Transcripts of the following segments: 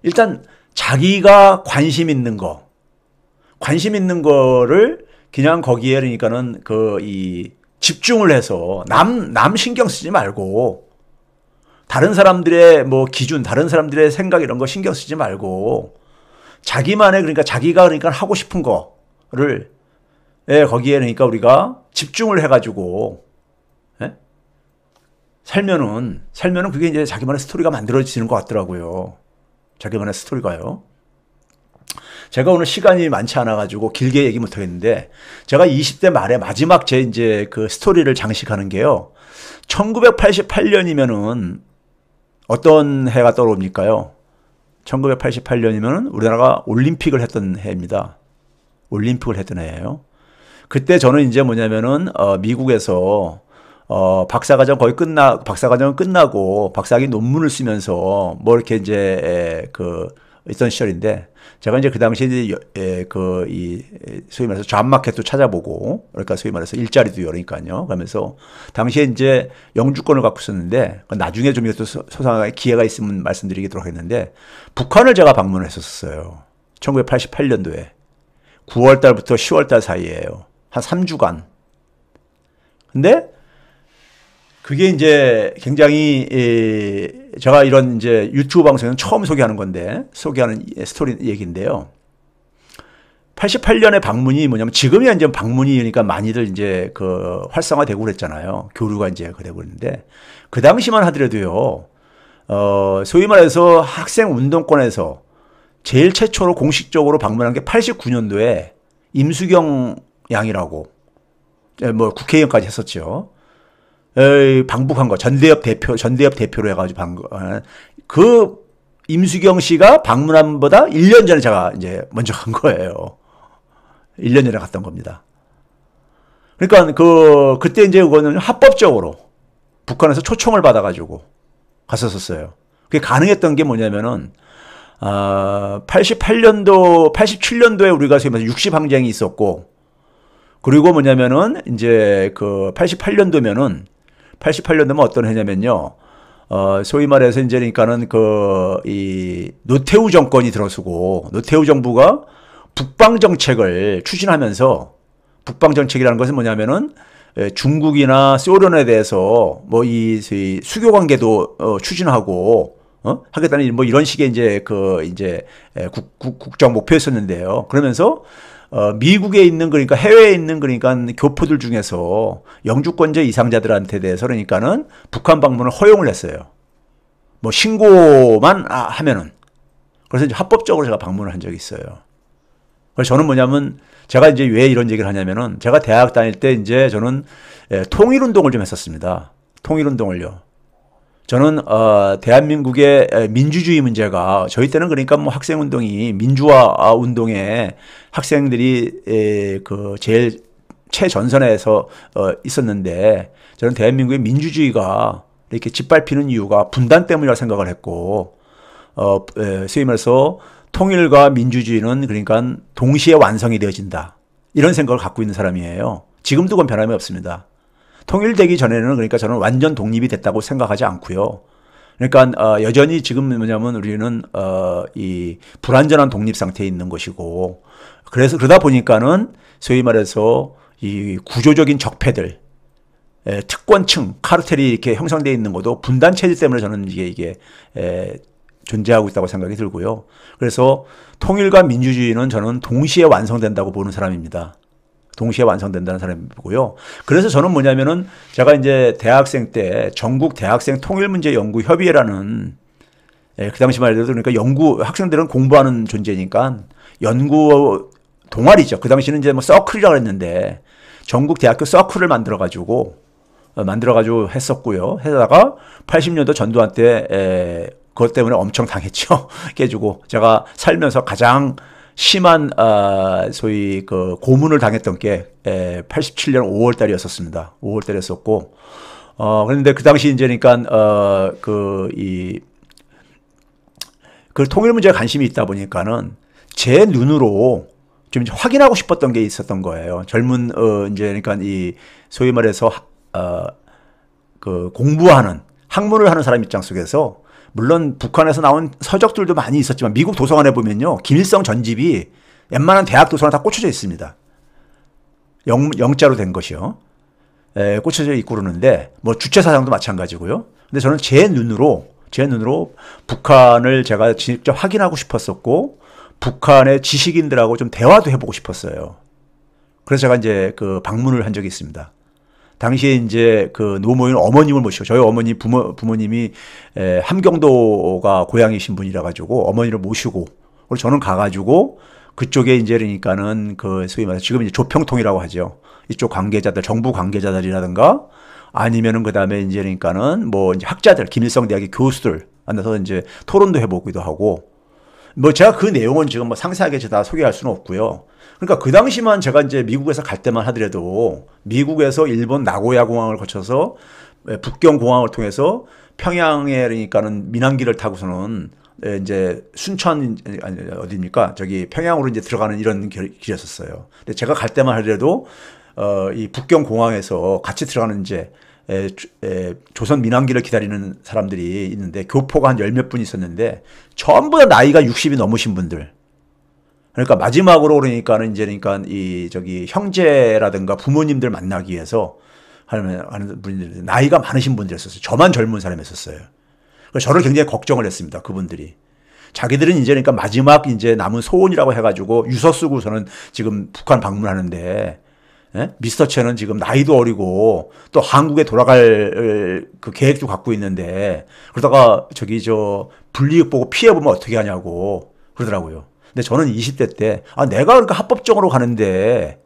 일단 자기가 관심 있는 거를 그냥 거기에 그러니까는 집중을 해서 남 신경 쓰지 말고 다른 사람들의 뭐 기준, 다른 사람들의 생각 이런 거 신경 쓰지 말고 자기만의 그러니까 자기가 그러니까 하고 싶은 거를 거기에 그러니까 우리가 집중을 해가지고 살면은 그게 이제 자기만의 스토리가 만들어지는 것 같더라고요. 자기만의 스토리가요. 제가 오늘 시간이 많지 않아가지고 길게 얘기 못 하겠는데 제가 20대 말에 마지막 제 이제 그 스토리를 장식하는 게요. 1988년이면은 어떤 해가 떠오릅니까요? 1988년이면은 우리나라가 올림픽을 했던 해입니다. 올림픽을 했던 해예요. 그때 저는 이제 뭐냐면은 미국에서 박사과정 박사과정 끝나고 박사학위 논문을 쓰면서 뭐 이렇게 이제 있던 시절인데 제가 이제 그 당시에 이제 소위 말해서 잡마켓도 찾아보고 그러니까 소위 말해서 일자리도 그러니까요. 그러면서 당시에 이제 영주권을 갖고 있었는데 나중에 좀 이것도 소상하게 기회가 있으면 말씀드리도록 했는데 북한을 제가 방문을 했었어요. 1988년도에 9월 달부터 10월 달 사이에요. 한 3주간. 근데 그게 이제 굉장히 제가 이런 이제 유튜브 방송에서 처음 소개하는 건데 소개하는 스토리 얘기인데요. 88년에 방문이 뭐냐면 지금이야 이제 방문이 그러니까 많이들 이제 활성화되고 그랬잖아요. 교류가 이제 되고 그랬는데 그 당시만 하더라도요. 소위 말해서 학생 운동권에서 제일 최초로 공식적으로 방문한 게 89년도에 임수경 양이라고 뭐 국회의원까지 했었죠. 방북한 거 전대협 대표로 해가지고 그 임수경 씨가 방문함보다 1년 전에 제가 이제 먼저 간 거예요. 1년 전에 갔던 겁니다. 그러니까 그때 이제 그거는 합법적으로 북한에서 초청을 받아가지고 갔었어요. 그게 가능했던 게 뭐냐면은 87년도에 우리가 소위 말해서 60항쟁이 있었고 그리고 뭐냐면은 이제 88년도면 어떤 해냐면요. 소위 말해서 이제 그러니까는 이 노태우 정권이 들어서고 노태우 정부가 북방 정책을 추진하면서 북방 정책이라는 것은 뭐냐면은 중국이나 소련에 대해서 뭐 이 수교 관계도 추진하고 하겠다는 뭐 이런 식의 이제 국정 목표였었는데요. 그러면서 미국에 있는 그러니까 해외에 있는 그러니까 교포들 중에서 영주권자 이상자들한테 대해서 그러니까는 북한 방문을 허용을 했어요. 뭐 신고만 하면은. 그래서 이제 합법적으로 제가 방문을 한 적이 있어요. 그래서 저는 뭐냐면 제가 이제 왜 이런 얘기를 하냐면은 제가 대학 다닐 때 이제 저는 통일운동을 좀 했었습니다. 통일운동을요. 저는 대한민국의 민주주의 문제가 저희 때는 그러니까 뭐 학생운동이 민주화 운동에 학생들이 제일 최전선에서 있었는데 저는 대한민국의 민주주의가 이렇게 짓밟히는 이유가 분단 때문이라고 생각을 했고 소위 말해서 통일과 민주주의는 그러니까 동시에 완성이 되어진다 이런 생각을 갖고 있는 사람이에요. 지금도 그건 변함이 없습니다. 통일되기 전에는 그러니까 저는 완전 독립이 됐다고 생각하지 않고요. 그러니까 여전히 지금 뭐냐면 우리는 이 불완전한 독립 상태에 있는 것이고 그래서 그러다 보니까는 소위 말해서 이 구조적인 적폐들 특권층 카르텔이 이렇게 형성되어 있는 것도 분단 체제 때문에 저는 이게 존재하고 있다고 생각이 들고요. 그래서 통일과 민주주의는 저는 동시에 완성된다고 보는 사람입니다. 동시에 완성된다는 사람이고요. 그래서 저는 뭐냐면은 제가 이제 대학생 때 전국 대학생 통일문제연구협의회라는 그 당시 말해도 그러니까 학생들은 공부하는 존재니까 연구 동아리죠. 그 당시는 이제 뭐 서클이라고 했는데 전국 대학교 서클을 만들어가지고 했었고요. 해다가 80년도 전두환 때 그것 때문에 엄청 당했죠. 깨지고 제가 살면서 가장 심한 소위 고문을 당했던 게 87년 5월 달이었었습니다. 5월 달이었었고 그런데 그 당시 이제 그러니까 통일 문제에 관심이 있다 보니까는 제 눈으로 좀 이제 확인하고 싶었던 게 있었던 거예요. 젊은 이제 그러니까 이 소위 말해서 공부하는 학문을 하는 사람 입장 속에서 물론 북한에서 나온 서적들도 많이 있었지만 미국 도서관에 보면요. 김일성 전집이 웬만한 대학 도서관에 다 꽂혀져 있습니다. 영자로 된 것이요. 꽂혀져 있고 그러는데 뭐 주체사상도 마찬가지고요. 근데 저는 제 눈으로 북한을 제가 직접 확인하고 싶었었고 북한의 지식인들하고 좀 대화도 해보고 싶었어요. 그래서 제가 이제 그 방문을 한 적이 있습니다. 당시에 이제 그 노모인 어머님을 모시고 저희 어머니 부모님이 함경도가 고향이신 분이라 가지고 어머니를 모시고 그리고 저는 가가지고 그쪽에 이제 그러니까는 그 소위 말해서 지금 이제 조평통이라고 하죠. 이쪽 관계자들, 정부 관계자들이라든가 아니면은 그 다음에 이제 그러니까는 뭐 이제 학자들, 김일성 대학의 교수들 만나서 이제 토론도 해보기도 하고 뭐 제가 그 내용은 지금 뭐 상세하게 다 소개할 수는 없고요. 그러니까 그 당시만 제가 이제 미국에서 갈 때만 하더라도 미국에서 일본 나고야 공항을 거쳐서 북경 공항을 통해서 평양에 그러니까는 민항기를 타고서는 이제 순천 아니 어디입니까? 저기 평양으로 이제 들어가는 이런 길이었었어요. 근데 제가 갈 때만 하더라도 이 북경 공항에서 같이 들어가는 이제 조선 민항기를 기다리는 사람들이 있는데 교포가 한 열 몇 분 있었는데 전부 다 나이가 60이 넘으신 분들. 그러니까 마지막으로 그러니까는 이제 그러니까 이 저기 형제라든가 부모님들 만나기 위해서 하는 분들 나이가 많으신 분들이었어요. 저만 젊은 사람이었어요. 그래서 저를 굉장히 걱정을 했습니다. 그분들이. 자기들은 이제 그러니까 마지막 이제 남은 소원이라고 해가지고 유서 쓰고서는 지금 북한 방문하는데 미스터 첸은 지금 나이도 어리고 또 한국에 돌아갈 그 계획도 갖고 있는데 그러다가 저기 저 불이익 보고 피해보면 어떻게 하냐고 그러더라고요. 근데 저는 20대 때 내가 그러니까 합법적으로 가는데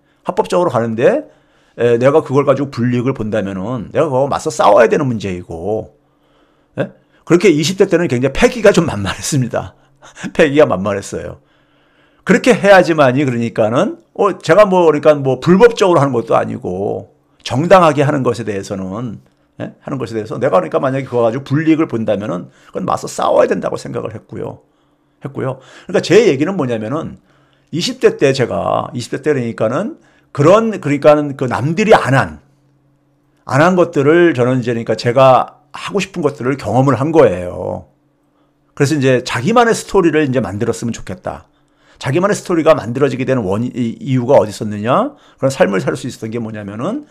내가 그걸 가지고 불이익을 본다면은 내가 그거 맞서 싸워야 되는 문제이고 그렇게 20대 때는 굉장히 패기가 좀 만만했습니다. 패기가 만만했어요. 그렇게 해야지만이 그러니까는 제가 뭐 그러니까 뭐 불법적으로 하는 것도 아니고 정당하게 하는 것에 대해서는 내가 그러니까 만약에 그거 가지고 불이익을 본다면은 그건 맞서 싸워야 된다고 생각을 했고요. 그러니까 제 얘기는 뭐냐면은 20대 때 그러니까는 그러니까는 그 남들이 안 한 것들을 저는 이제 그러니까 제가 하고 싶은 것들을 경험을 한 거예요. 그래서 이제 자기만의 스토리를 이제 만들었으면 좋겠다. 자기만의 스토리가 만들어지게 되는 이유가 어디 있었느냐? 그런 삶을 살 수 있었던 게 뭐냐면은,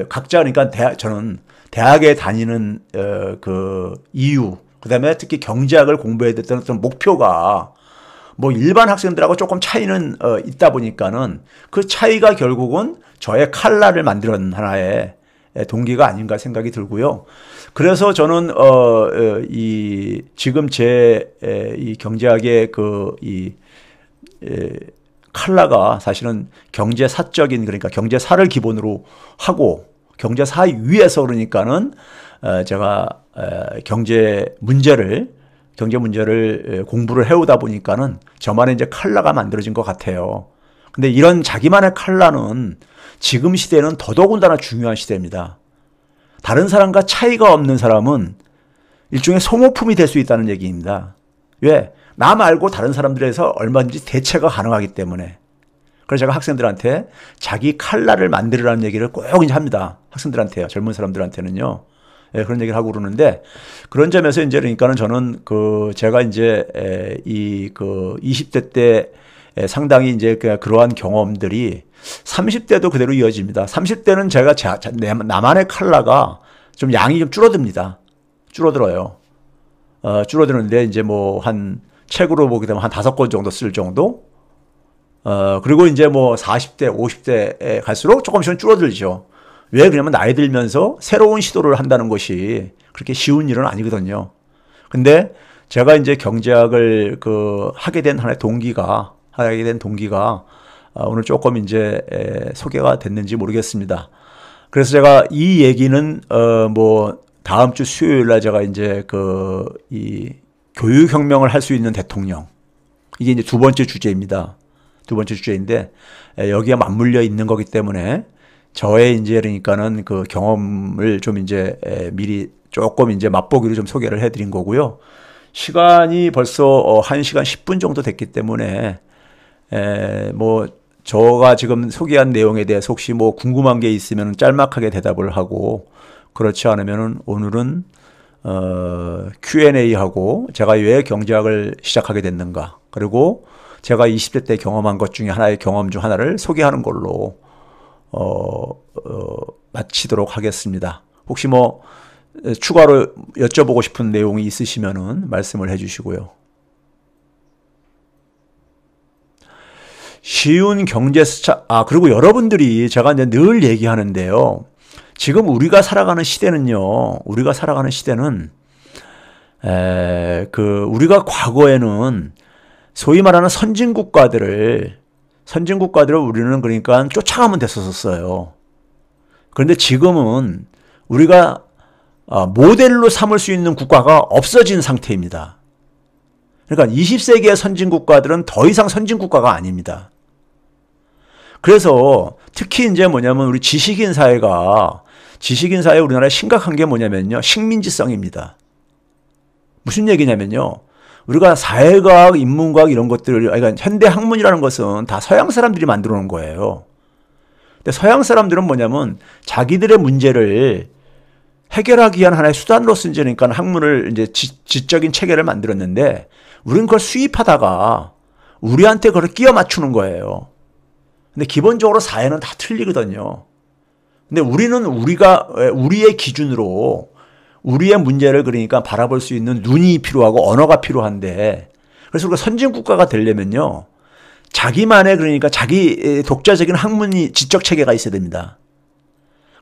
각자, 그러니까 저는 대학에 다니는, 그 이유, 그 다음에 특히 경제학을 공부해야 됐던 어떤 목표가 뭐 일반 학생들하고 조금 차이는, 있다 보니까는 그 차이가 결국은 저의 칼날을 만드는 하나의 동기가 아닌가 생각이 들고요. 그래서 저는, 지금 이 경제학의 칼라가 사실은 경제사적인 그러니까 경제사를 기본으로 하고 경제사 위에서 그러니까는 제가 경제 문제를 공부를 해오다 보니까는 저만의 이제 칼라가 만들어진 것 같아요. 근데 이런 자기만의 칼라는 지금 시대는 더더군다나 중요한 시대입니다. 다른 사람과 차이가 없는 사람은 일종의 소모품이 될 수 있다는 얘기입니다. 왜? 나 말고 다른 사람들에서 얼마든지 대체가 가능하기 때문에. 그래서 제가 학생들한테 자기 칼라를 만들으라는 얘기를 꼭 이제 합니다. 학생들한테요. 젊은 사람들한테는요. 그런 얘기를 하고 그러는데 그런 점에서 이제 그러니까는 저는 제가 이제 20대 때 상당히 이제 그러한 경험들이 30대도 그대로 이어집니다. 30대는 제가 나만의 칼라가 좀 양이 좀 줄어듭니다. 줄어들어요. 줄어드는데 이제 뭐 책으로 보게 되면 한 5권 정도 쓸 정도? 그리고 이제 뭐 40대, 50대에 갈수록 조금씩은 줄어들죠. 왜? 그러냐면 나이 들면서 새로운 시도를 한다는 것이 그렇게 쉬운 일은 아니거든요. 근데 제가 이제 경제학을 하게 된 하나의 동기가 오늘 조금 이제 소개가 됐는지 모르겠습니다. 그래서 제가 이 얘기는 뭐 다음 주 수요일 날 제가 이제 이 교육혁명을 할 수 있는 대통령. 이게 이제 두 번째 주제입니다. 두 번째 주제인데, 여기에 맞물려 있는 거기 때문에, 저의 이제 그러니까는 그 경험을 좀 이제 미리 조금 이제 맛보기로 좀 소개를 해드린 거고요. 시간이 벌써 1시간 10분 정도 됐기 때문에, 뭐, 저가 지금 소개한 내용에 대해서 혹시 뭐 궁금한 게 있으면 짤막하게 대답을 하고, 그렇지 않으면은 오늘은 Q&A하고 제가 왜 경제학을 시작하게 됐는가, 그리고 제가 20대 때 경험한 것 중에 하나의 경험 중 하나를 소개하는 걸로 마치도록 하겠습니다. 혹시 뭐 추가로 여쭤보고 싶은 내용이 있으시면은 말씀을 해주시고요. 쉬운 경제 스타, 그리고 여러분들이 제가 이제 늘 얘기하는데요. 지금 우리가 살아가는 시대는요, 우리가 과거에는 소위 말하는 선진국가들을 우리는 그러니까 쫓아가면 됐었어요. 그런데 지금은 우리가 모델로 삼을 수 있는 국가가 없어진 상태입니다. 그러니까 20세기의 선진국가들은 더 이상 선진국가가 아닙니다. 그래서 특히 이제 뭐냐면 우리 지식인 사회 우리나라에 심각한 게 뭐냐면요, 식민지성입니다. 무슨 얘기냐면요, 우리가 사회과학, 인문과학 이런 것들을, 그러니까 현대 학문이라는 것은 다 서양 사람들이 만들어 놓은 거예요. 근데 서양 사람들은 뭐냐면 자기들의 문제를 해결하기 위한 하나의 수단으로서 이제 그러니까 학문을 이제 지적인 체계를 만들었는데, 우리는 그걸 수입하다가 우리한테 그걸 끼워 맞추는 거예요. 근데 기본적으로 사회는 다 틀리거든요. 근데 우리의 기준으로 우리의 문제를 그러니까 바라볼 수 있는 눈이 필요하고 언어가 필요한데, 그래서 우리가 선진국가가 되려면요, 자기만의 그러니까 자기 독자적인 학문이 지적 체계가 있어야 됩니다.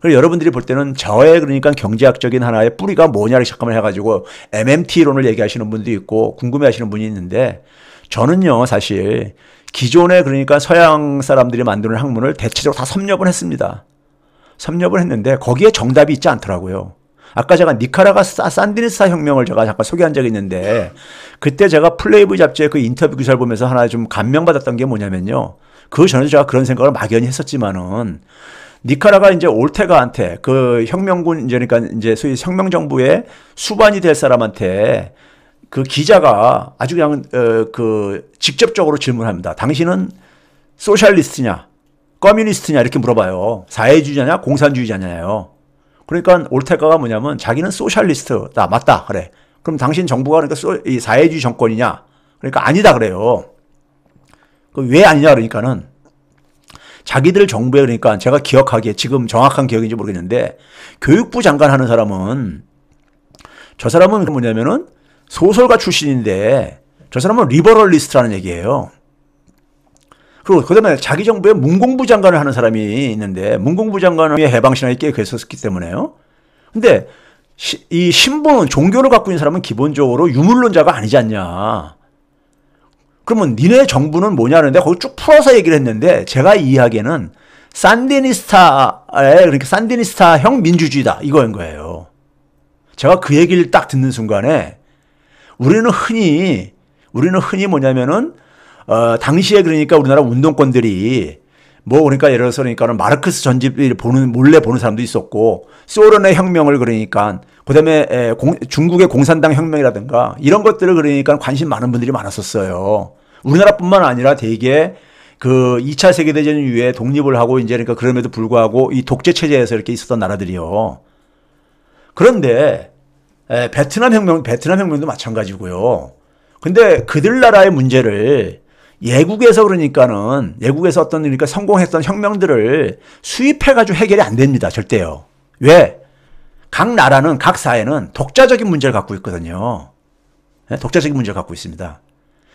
그래서 여러분들이 볼 때는 저의 그러니까 경제학적인 하나의 뿌리가 뭐냐를 잠깐만 해가지고 MMT론을 얘기하시는 분도 있고 궁금해하시는 분이 있는데, 저는요 사실 기존에 그러니까 서양 사람들이 만드는 학문을 대체적으로 다 섭렵을 했습니다. 섭렵을 했는데 거기에 정답이 있지 않더라고요. 아까 제가 니카라과 산디니스타 혁명을 제가 잠깐 소개한 적이 있는데, 그때 제가 플레이보이 잡지의 그 인터뷰 기사를 보면서 하나 좀 감명받았던 게 뭐냐면요, 그 전에 제가 그런 생각을 막연히 했었지만은, 니카라가 이제 올테가한테 그 혁명군 이제 그러니까 이제 소위 혁명정부의 수반이 될 사람한테 그 기자가 아주 그냥 직접적으로 질문합니다. 당신은 소셜리스트냐, 커뮤니스트냐 이렇게 물어봐요. 사회주의자냐, 공산주의자냐요. 그러니까 올테가가 뭐냐면 자기는 소셜리스트다, 맞다 그래. 그럼 당신 정부가 그러니까 이 사회주의 정권이냐? 그러니까 아니다 그래요. 왜 아니냐 그러니까는 자기들 정부에, 그러니까 제가 기억하기에 지금 정확한 기억인지 모르겠는데, 교육부 장관 하는 사람은, 저 사람은 뭐냐면은 소설가 출신인데 저 사람은 리버럴리스트라는 얘기예요. 그리고 그다음에 자기 정부에 문공부 장관을 하는 사람이 있는데, 문공부 장관은 해방신앙이 꽤 있었기 때문에요. 근데 이 신분은, 종교를 갖고 있는 사람은 기본적으로 유물론자가 아니지 않냐. 그러면 니네 정부는 뭐냐는데 거기 쭉 풀어서 얘기를 했는데, 제가 이해하기에는 그러니까 산디니스타형 민주주의다 이거인 거예요. 제가 그 얘기를 딱 듣는 순간에 우리는 흔히 뭐냐면은 당시에 그러니까 우리나라 운동권들이 뭐 그러니까 예를 들어서 그러니까는 마르크스 전집을 몰래 보는 사람도 있었고, 소련의 혁명을 그러니까 그다음에 중국의 공산당 혁명이라든가 이런 것들을 그러니까 관심 많은 분들이 많았었어요. 우리나라뿐만 아니라 대개 그 2차 세계대전 이후에 독립을 하고 이제 그러니까 그럼에도 불구하고 이 독재 체제에서 이렇게 있었던 나라들이요. 그런데 베트남 혁명도 마찬가지고요. 근데 그들 나라의 문제를 예국에서 어떤 그러니까 성공했던 혁명들을 수입해가지고 해결이 안 됩니다. 절대요. 왜? 각 나라는, 각 사회는 독자적인 문제를 갖고 있거든요. 네? 독자적인 문제를 갖고 있습니다.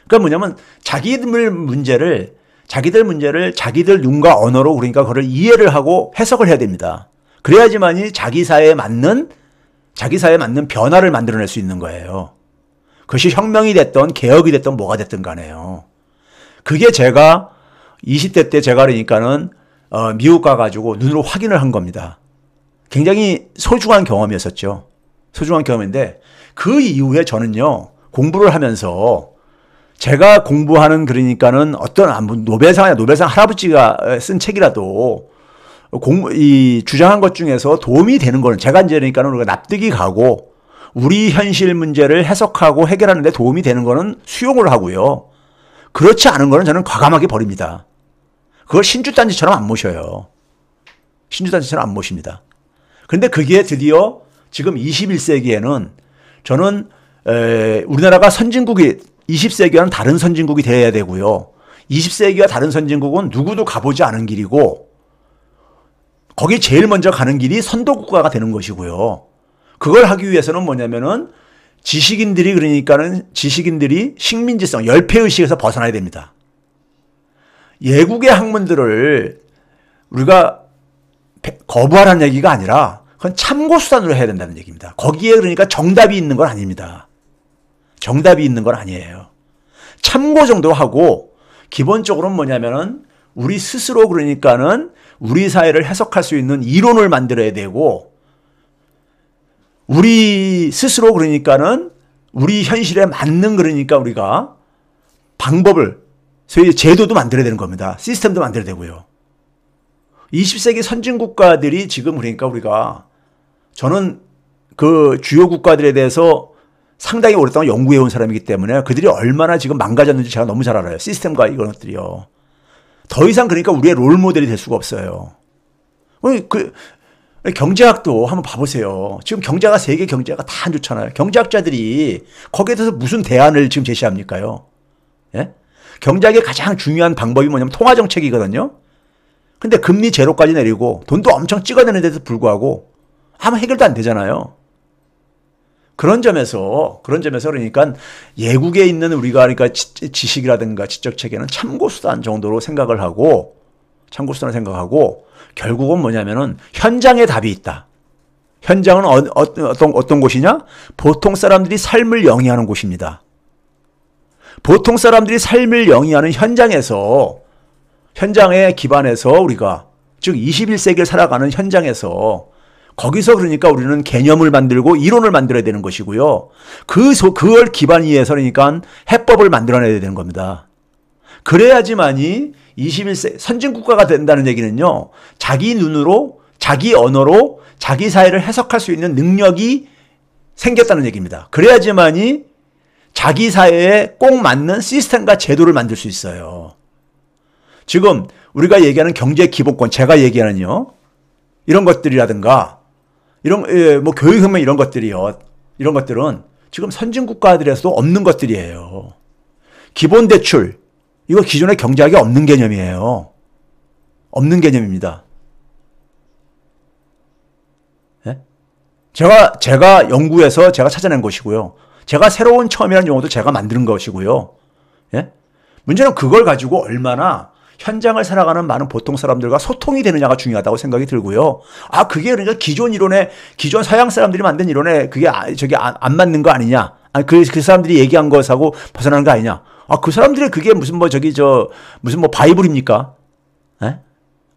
그러니까 뭐냐면 자기들 문제를 자기들 눈과 언어로 그러니까 그걸 이해를 하고 해석을 해야 됩니다. 그래야지만이 자기 사회에 맞는 변화를 만들어낼 수 있는 거예요. 그것이 혁명이 됐던 개혁이 됐던 뭐가 됐든 간에요. 그게 제가 20대 때 제가 그러니까는 미국 가가지고 눈으로 확인을 한 겁니다. 굉장히 소중한 경험이었었죠. 소중한 경험인데, 그 이후에 저는요, 공부를 하면서 제가 공부하는 그러니까는 어떤 노벨상 할아버지가 쓴 책이라도 이 주장한 것 중에서 도움이 되는 거는, 제가 이제 그러니까는 우리가 납득이 가고 우리 현실 문제를 해석하고 해결하는 데 도움이 되는 거는 수용을 하고요. 그렇지 않은 거는 저는 과감하게 버립니다. 그걸 신주단지처럼 안 모셔요. 신주단지처럼 안 모십니다. 그런데 그게 드디어 지금 21세기에는 저는 우리나라가 선진국이 20세기와는 다른 선진국이 돼야 되고요. 20세기와 다른 선진국은 누구도 가보지 않은 길이고 거기 제일 먼저 가는 길이 선도국가가 되는 것이고요. 그걸 하기 위해서는 뭐냐면은 지식인들이 그러니까는 지식인들이 식민지성, 열패의식에서 벗어나야 됩니다. 예국의 학문들을 우리가 거부하라는 얘기가 아니라 그건 참고수단으로 해야 된다는 얘기입니다. 거기에 그러니까 정답이 있는 건 아닙니다. 정답이 있는 건 아니에요. 참고 정도 하고 기본적으로는 뭐냐면은 우리 스스로 그러니까는 우리 사회를 해석할 수 있는 이론을 만들어야 되고 우리 스스로 그러니까는 우리 현실에 맞는 그러니까 우리가 방법을 소위 제도도 만들어야 되는 겁니다. 시스템도 만들어야 되고요. 20세기 선진국가들이 지금 그러니까 우리가 저는 그 주요 국가들에 대해서 상당히 오랫동안 연구해온 사람이기 때문에 그들이 얼마나 지금 망가졌는지 제가 너무 잘 알아요. 시스템과 이런 것들이요. 더 이상 그러니까 우리의 롤모델이 될 수가 없어요. 경제학도 한번 봐보세요. 지금 경제가 세계 경제가 다 안 좋잖아요. 경제학자들이 거기에 대해서 무슨 대안을 지금 제시합니까요? 예? 경제학의 가장 중요한 방법이 뭐냐면 통화정책이거든요. 근데 금리 제로까지 내리고 돈도 엄청 찍어내는 데도 불구하고 아무 해결도 안 되잖아요. 그런 점에서 그러니까 예국에 있는 우리가 그러니까 지식이라든가 지적 체계는 참고수단 정도로 생각을 하고 참고수단을 생각하고 결국은 뭐냐면은 현장에 답이 있다. 현장은 어떤 곳이냐? 보통 사람들이 삶을 영위하는 곳입니다. 보통 사람들이 삶을 영위하는 현장에서 현장에 기반해서 우리가 즉 21세기를 살아가는 현장에서 거기서 그러니까 우리는 개념을 만들고 이론을 만들어야 되는 것이고요. 그걸 기반 위해서 그러니까 해법을 만들어내야 되는 겁니다. 그래야지만이 21세기 선진국가가 된다는 얘기는요. 자기 눈으로 자기 언어로 자기 사회를 해석할 수 있는 능력이 생겼다는 얘기입니다. 그래야지만이 자기 사회에 꼭 맞는 시스템과 제도를 만들 수 있어요. 지금 우리가 얘기하는 경제 기본권, 제가 얘기하는요. 이런 것들이라든가 이런 뭐 교육혁명 이런 것들이요. 이런 것들은 지금 선진국가들에서도 없는 것들이에요. 기본 대출 이거 기존의 경제학에 없는 개념이에요. 없는 개념입니다. 예? 제가 연구해서 제가 찾아낸 것이고요. 제가 새로운 처음이라는 용어도 제가 만드는 것이고요. 예? 문제는 그걸 가지고 얼마나 현장을 살아가는 많은 보통 사람들과 소통이 되느냐가 중요하다고 생각이 들고요. 아, 그게 그러니까 기존 서양 사람들이 만든 이론에 그게 안 맞는 거 아니냐. 아니, 그 사람들이 얘기한 것하고 벗어나는 거 아니냐. 아, 그 사람들의 그게 무슨 바이블입니까? 에?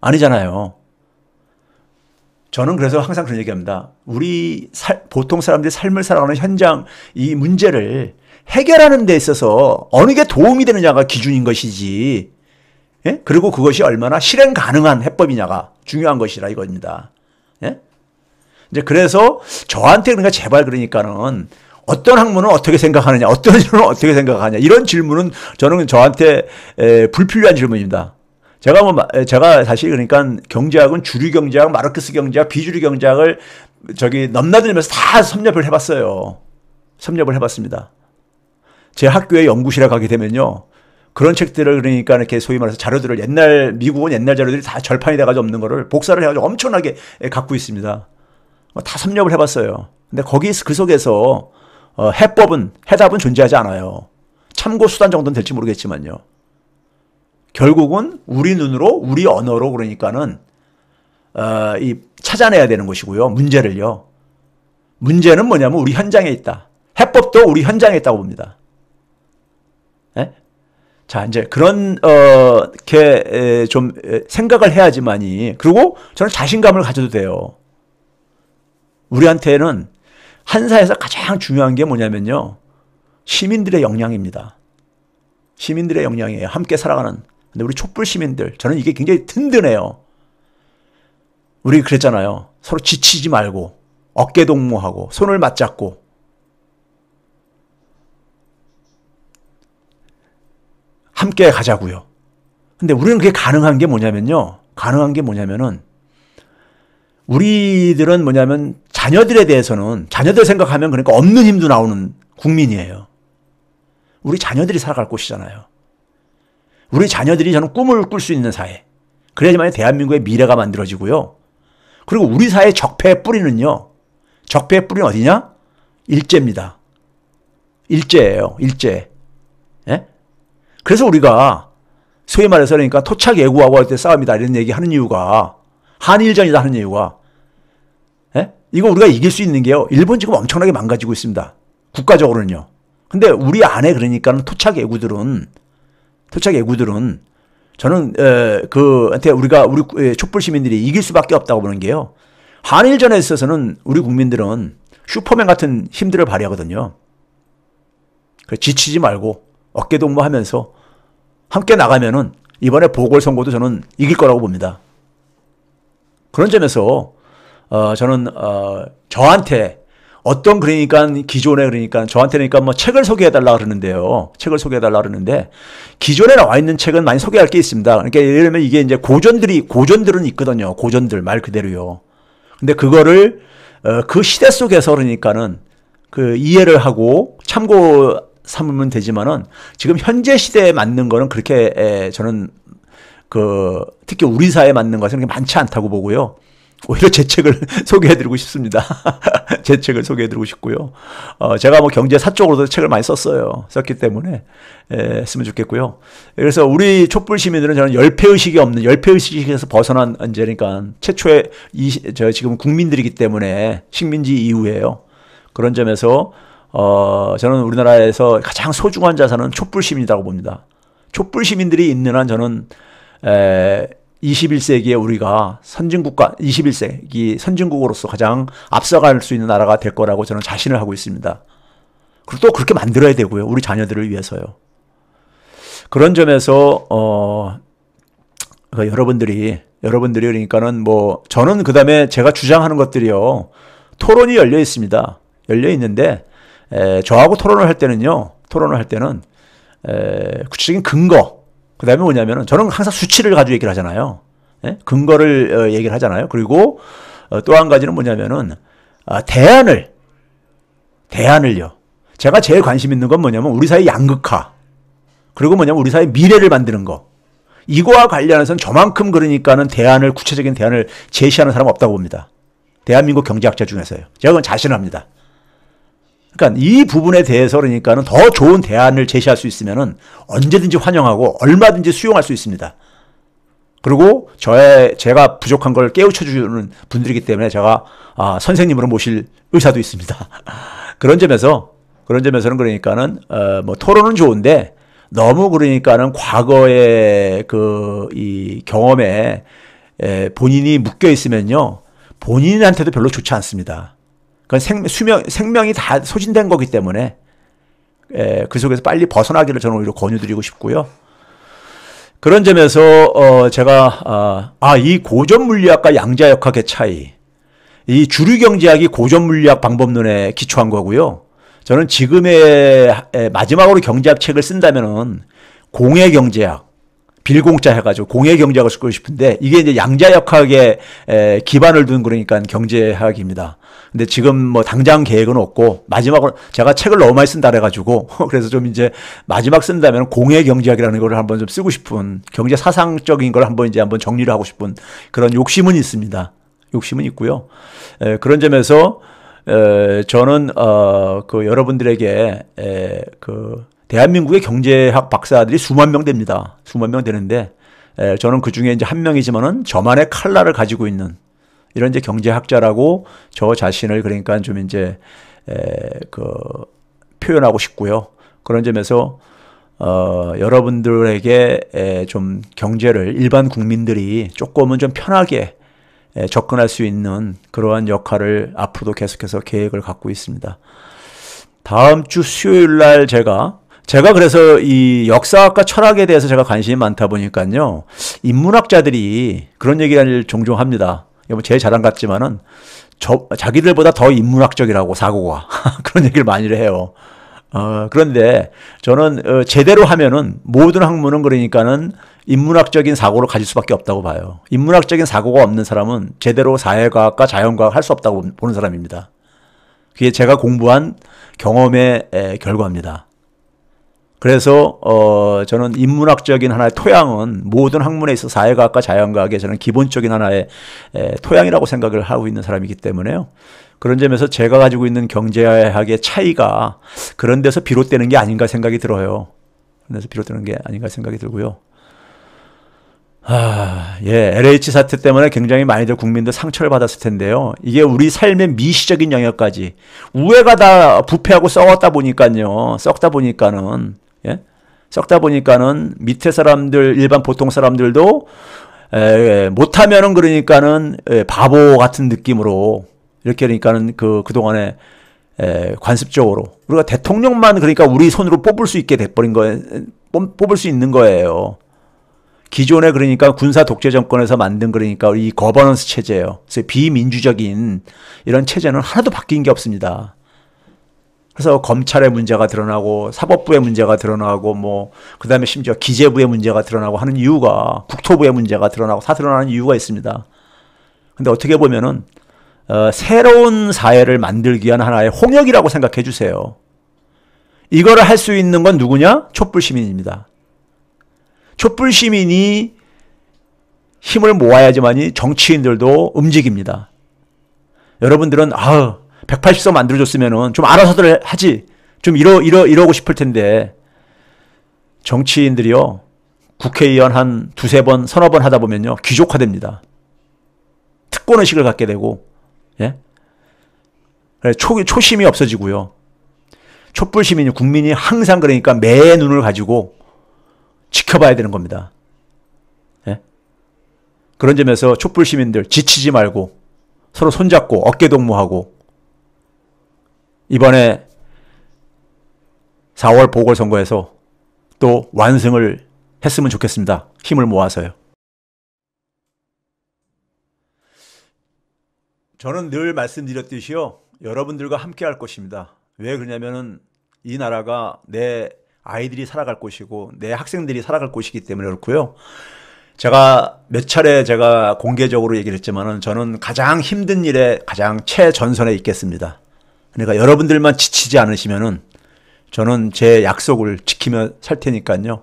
아니잖아요. 저는 그래서 항상 그런 얘기합니다. 보통 사람들이 삶을 살아가는 현장, 이 문제를 해결하는 데 있어서 어느 게 도움이 되느냐가 기준인 것이지. 예? 그리고 그것이 얼마나 실행 가능한 해법이냐가 중요한 것이라 이겁니다. 예? 이제 그래서 저한테 그러니까 제발 그러니까는 어떤 학문은 어떻게 생각하느냐, 어떤 이론은 어떻게 생각하냐 이런 질문은 저는 저한테 불필요한 질문입니다. 제가 사실 그러니까 경제학은 주류 경제학, 마르크스 경제학, 비주류 경제학을 넘나들면서 다 섭렵을 해봤어요. 섭렵을 해봤습니다. 제 학교에 연구실에 가게 되면요. 그런 책들을 그러니까 이렇게 소위 말해서 자료들을 미국은 옛날 자료들이 다 절판이 돼가지고 없는 거를 복사를 해가지고 엄청나게 갖고 있습니다. 다 섭렵을 해봤어요. 근데 그 속에서 해답은 존재하지 않아요. 참고 수단 정도는 될지 모르겠지만요. 결국은 우리 눈으로 우리 언어로 그러니까는 찾아내야 되는 것이고요. 문제를요. 문제는 뭐냐면 우리 현장에 있다. 해법도 우리 현장에 있다고 봅니다. 네? 자, 이제 그렇게 좀 생각을 해야지만이, 그리고 저는 자신감을 가져도 돼요. 우리한테는 한사에서 가장 중요한 게 뭐냐면요. 시민들의 역량입니다. 시민들의 역량이에요. 함께 살아가는. 근데 우리 촛불 시민들, 저는 이게 굉장히 든든해요. 우리 그랬잖아요. 서로 지치지 말고, 어깨 동무하고, 손을 맞잡고, 함께 가자고요. 근데 우리는 그게 가능한 게 뭐냐면요. 우리들은 자녀들에 대해서는 자녀들 생각하면 그러니까 없는 힘도 나오는 국민이에요. 우리 자녀들이 살아갈 곳이잖아요. 우리 자녀들이 저는 꿈을 꿀 수 있는 사회. 그래야지만 대한민국의 미래가 만들어지고요. 그리고 우리 사회의 적폐의 뿌리는요. 적폐의 뿌리는 어디냐? 일제입니다. 일제예요. 일제. 예? 그래서 우리가 소위 말해서 그러니까 토착 예구하고 할 때 싸움이다 이런 얘기 하는 이유가 한일전이다 하는 이유가 예? 이거 우리가 이길 수 있는 게요. 일본 지금 엄청나게 망가지고 있습니다. 국가적으로는요. 근데 우리 안에 그러니까는 토착 예구들은 저는 그한테 우리 촛불 시민들이 이길 수밖에 없다고 보는 게요. 한일전에 있어서는 우리 국민들은 슈퍼맨 같은 힘들을 발휘하거든요. 지치지 말고 어깨동무하면서 함께 나가면은 이번에 보궐선거도 저는 이길 거라고 봅니다. 그런 점에서 저는 저한테 어떤 그러니까 기존에 그러니까 저한테 그러니까 뭐 책을 소개해달라 그러는데요. 책을 소개해달라 그러는데 기존에 나와 있는 책은 많이 소개할 게 있습니다. 그러니까 예를 들면 이게 이제 고전들은 있거든요. 고전들 말 그대로요. 근데 그거를 그 시대 속에서 그러니까는 그 이해를 하고 참고 삼으면 되지만은 지금 현재 시대에 맞는 거는 그렇게 저는 특히 우리 사회에 맞는 것은 그렇게 많지 않다고 보고요. 오히려 제 책을 소개해드리고 싶습니다. 제 책을 소개해드리고 싶고요. 제가 뭐 경제사 쪽으로도 책을 많이 썼기 때문에 했으면 좋겠고요. 그래서 우리 촛불 시민들은 저는 열패의식에서 벗어난 그러니까 최초의 지금 국민들이기 때문에 식민지 이후에요. 그런 점에서 저는 우리나라에서 가장 소중한 자산은 촛불 시민이라고 봅니다. 촛불 시민들이 있는 한 저는 21세기에 우리가 21세기 선진국으로서 가장 앞서갈 수 있는 나라가 될 거라고 저는 자신을 하고 있습니다. 그리고 또 그렇게 만들어야 되고요. 우리 자녀들을 위해서요. 그런 점에서 여러분들이 그러니까는 뭐 저는 그다음에 제가 주장하는 것들이요. 토론이 열려 있습니다. 열려 있는데 저하고 토론을 할 때는 구체적인 근거, 그 다음에 뭐냐면은 저는 항상 수치를 가지고 얘기를 하잖아요. 예? 근거를 얘기를 하잖아요. 그리고 또 한 가지는 뭐냐면은 대안을요. 제가 제일 관심 있는 건 뭐냐면 우리 사회 양극화, 그리고 뭐냐면 우리 사회 미래를 만드는 거. 이거와 관련해서는 저만큼 그러니까는 구체적인 대안을 제시하는 사람 없다고 봅니다. 대한민국 경제학자 중에서요. 제가 그건 자신합니다. 그러니까 이 부분에 대해서 그러니까는 더 좋은 대안을 제시할 수 있으면은 언제든지 환영하고 얼마든지 수용할 수 있습니다. 그리고 제가 부족한 걸 깨우쳐주는 분들이기 때문에 제가 선생님으로 모실 의사도 있습니다. 그런 점에서는 그러니까는 뭐 토론은 좋은데 너무 그러니까는 과거의 이 경험에 본인이 묶여 있으면요 본인한테도 별로 좋지 않습니다. 그건 생명이 다 소진된 거기 때문에 그 속에서 빨리 벗어나기를 저는 오히려 권유드리고 싶고요. 그런 점에서 제가 이 고전 물리학과 양자역학의 차이, 이 주류 경제학이 고전 물리학 방법론에 기초한 거고요. 저는 지금의 마지막으로 경제학 책을 쓴다면은 공해 경제학, 빌공짜 해가지고 공해 경제학을 쓰고 싶은데 이게 이제 양자역학에 기반을 둔 그러니까 경제학입니다. 근데 지금 뭐 당장 계획은 없고 마지막으로 제가 책을 너무 많이 쓴다 그래가지고 그래서 좀 이제 마지막 쓴다면 공해 경제학이라는 걸 한번 좀 쓰고 싶은 경제 사상적인 걸 한번 정리를 하고 싶은 그런 욕심은 있습니다. 욕심은 있고요. 그런 점에서 저는 여러분들에게 대한민국의 경제학 박사들이 수만 명 됩니다. 수만 명 되는데 저는 그 중에 이제 한 명이지만은 저만의 칼날을 가지고 있는 이런 이제 경제학자라고 저 자신을 그러니까 좀 이제 표현하고 싶고요. 그런 점에서 여러분들에게 좀 경제를 일반 국민들이 조금은 좀 편하게 접근할 수 있는 그러한 역할을 앞으로도 계속해서 계획을 갖고 있습니다. 다음 주 수요일 날 제가 그래서 이 역사학과 철학에 대해서 제가 관심이 많다 보니까요. 인문학자들이 그런 얘기를 종종 합니다. 뭐 제 자랑 같지만은 자기들보다 더 인문학적이라고 사고가 그런 얘기를 많이 해요. 그런데 저는 제대로 하면은 모든 학문은 그러니까는 인문학적인 사고를 가질 수밖에 없다고 봐요. 인문학적인 사고가 없는 사람은 제대로 사회과학과 자연과학 할 수 없다고 보는 사람입니다. 그게 제가 공부한 경험의 결과입니다. 그래서 저는 인문학적인 하나의 토양은 모든 학문에 있어 사회과학과 자연과학의 저는 기본적인 하나의 토양이라고 생각을 하고 있는 사람이기 때문에요. 그런 점에서 제가 가지고 있는 경제학의 차이가 그런 데서 비롯되는 게 아닌가 생각이 들어요. 그래서 비롯되는 게 아닌가 생각이 들고요. LH 사태 때문에 굉장히 많이들 국민들 상처를 받았을 텐데요. 이게 우리 삶의 미시적인 영역까지 우애가 다 부패하고 썩다 보니까는 밑에 사람들, 일반 보통 사람들도 못하면은 그러니까는 바보 같은 느낌으로 이렇게 그러니까는 그동안에 관습적으로 우리가 대통령만 그러니까 우리 손으로 뽑을 수 있게 돼버린 거예요. 뽑을 수 있는 거예요. 기존에 그러니까 군사 독재 정권에서 만든 그러니까 이 거버넌스 체제예요. 그래서 비민주적인 이런 체제는 하나도 바뀐 게 없습니다. 그래서 검찰의 문제가 드러나고 사법부의 문제가 드러나고 뭐 그다음에 심지어 기재부의 문제가 드러나고 하는 이유가 국토부의 문제가 드러나고 다 드러나는 이유가 있습니다. 근데 어떻게 보면은 새로운 사회를 만들기 위한 하나의 홍역이라고 생각해 주세요. 이거를 할 수 있는 건 누구냐? 촛불 시민입니다. 촛불 시민이 힘을 모아야지만이 정치인들도 움직입니다. 여러분들은 180석 만들어줬으면은 좀 알아서들 하지. 좀 이러고 싶을 텐데 정치인들이요. 국회의원 한 두세 번, 서너 번 하다 보면요. 귀족화됩니다. 특권의식을 갖게 되고 초심이 없어지고요. 촛불 시민이 국민이 항상 그러니까 매의 눈을 가지고 지켜봐야 되는 겁니다. 그런 점에서 촛불 시민들 지치지 말고 서로 손잡고 어깨동무하고 이번에 4월 보궐선거에서 또 완승을 했으면 좋겠습니다. 힘을 모아서요. 저는 늘 말씀드렸듯이요. 여러분들과 함께 할 것입니다. 왜 그러냐면은 이 나라가 내 아이들이 살아갈 곳이고 내 학생들이 살아갈 곳이기 때문에 그렇고요. 제가 몇 차례 제가 공개적으로 얘기를 했지만은 저는 가장 힘든 일에 가장 최전선에 있겠습니다. 그러니까 여러분들만 지치지 않으시면은 저는 제 약속을 지키며 살 테니까요.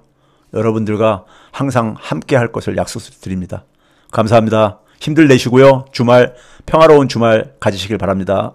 여러분들과 항상 함께 할 것을 약속드립니다. 감사합니다. 힘들 내시고요. 주말 평화로운 주말 가지시길 바랍니다.